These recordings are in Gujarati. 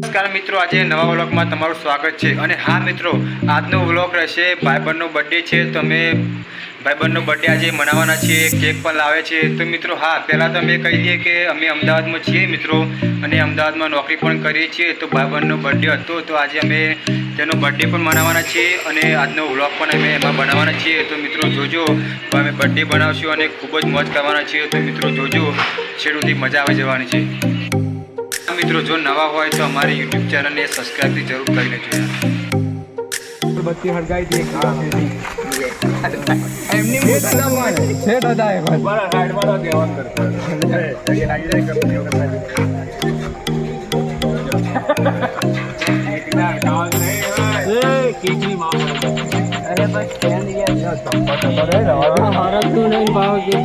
નમસ્કાર મિત્રો, આજે નવા વ્લોગમાં તમારું સ્વાગત છે. અને હા મિત્રો, આજનો વ્લોગ રહેશે ભાઈબંધનો બર્થડે છે. તો અમે ભાઈબંધનો બર્થડે આજે મનાવવાના છીએ, કેક પણ લાવે છે. તો મિત્રો હા, પહેલાં તો અમે કહી દઈએ કે અમે અમદાવાદમાં છીએ મિત્રો, અને અમદાવાદમાં નોકરી પણ કરીએ છીએ. તો ભાઈબંધનો બર્થડે હતો, તો આજે અમે તેનો બર્થડે પણ મનાવવાના છીએ, અને આજનો વ્લોગ પણ અમે એમાં બનાવવાના છીએ. તો મિત્રો જોજો, અમે બર્થડે બનાવશું અને ખૂબ જ મોજ કરવાના છીએ. તો મિત્રો જોજો, છેડ સુધી મજા આવી જવાની છે. મિત્રો જો નવા હોય તો અમારી યુટ્યુબ ચેનલને સબસ્ક્રાઇબ જરૂર કરી લેજો. બત્તી હળગાઈ હતી એમની મોટા સેટ હતા એ બરાબર સાઈડમાં દેવાન કરતા અરે બસ સ્ટેન્ડ યાર ચપ્પા રે રવા મારા તું નહીં ભાવ કે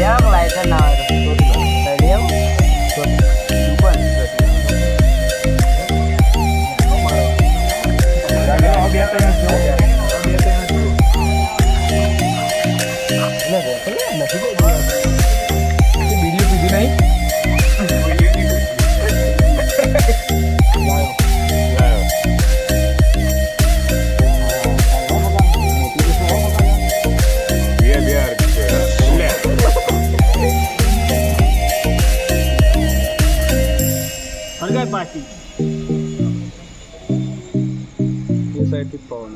યાર લાઈટર ના આવે પાછી સાઈડ થી પવન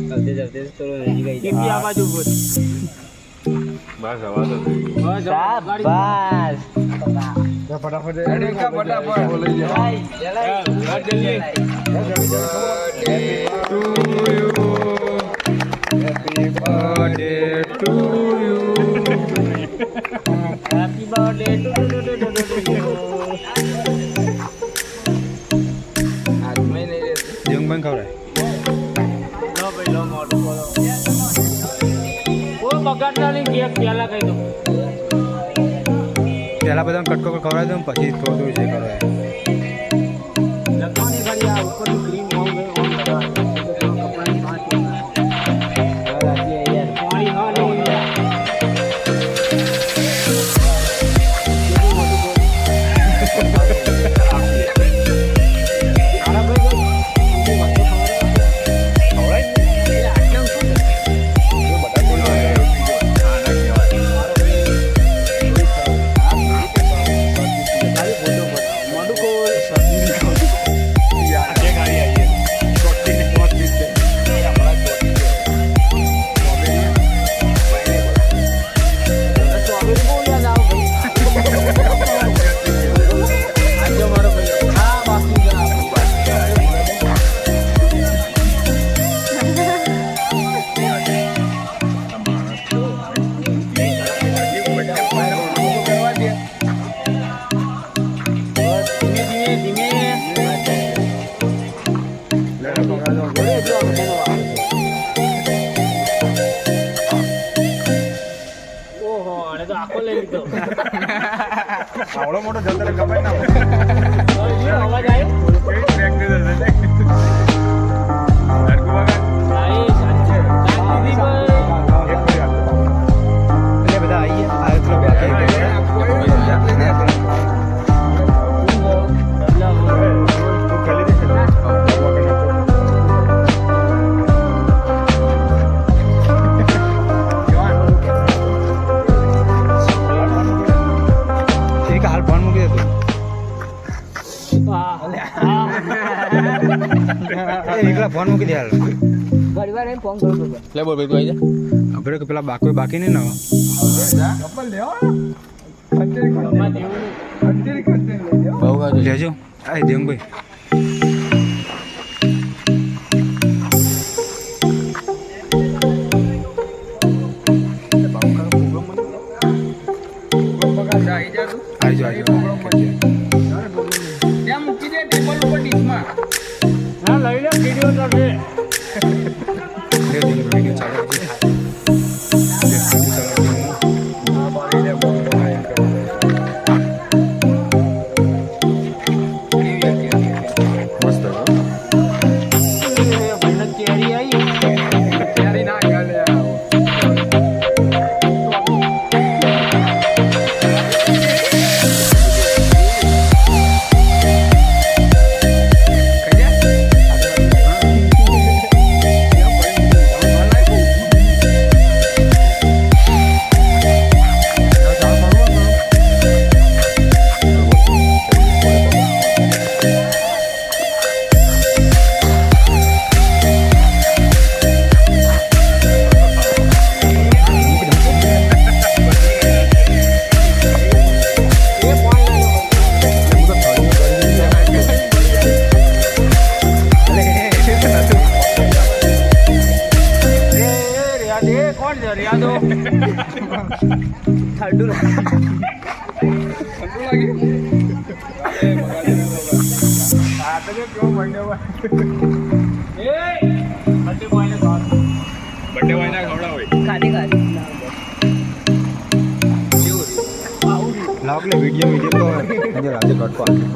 જલ્દી જલ્દી થોડો નજીક આવી જાય આ બાજુ બસ આવાજ બસ ફટાફટ રેડી કા ફટાફટ બોલી જાય જલ્દી happy birthday to you happy birthday to you બંધ ખવડાય લો ભાઈ લો મોટો બોલો ઓ બગાડતા નહીં કેક પહેલા કહી દો પહેલા બધાને કટકો ખવડાવી દો પછી થોડું થોડું છે ખવડાય લખવાની ઘડી આ ઉપરનું ક્રીમ હોવું ગયું ઓન કરવા કપડાની માટી પાણી હા નહીં આવડો મોટો જતરે કપાઈ ના અવાજ ફોન મૂકી દે હાલ પરિવાર એમ ફોન કરું લે બોલ ભાઈ તું આવી જા આપણે કે પેલા બાકી નહીં ના ચપ્પલ લેવો અંતરી લેજો આ દેવભાઈ ત્યાં મૂકી દે ટેબલ ઉપર ડીશમાં લઈ લે વિડિયો ચાલે વિડિયો ચાલે કોણ છે યાદો ઠંડુ આ તો કેવો બર્થડે હોય બર્થડે બોય ને ખવડાવ ખાધી લાવલે વિડિયો તો આજે રાતે કટ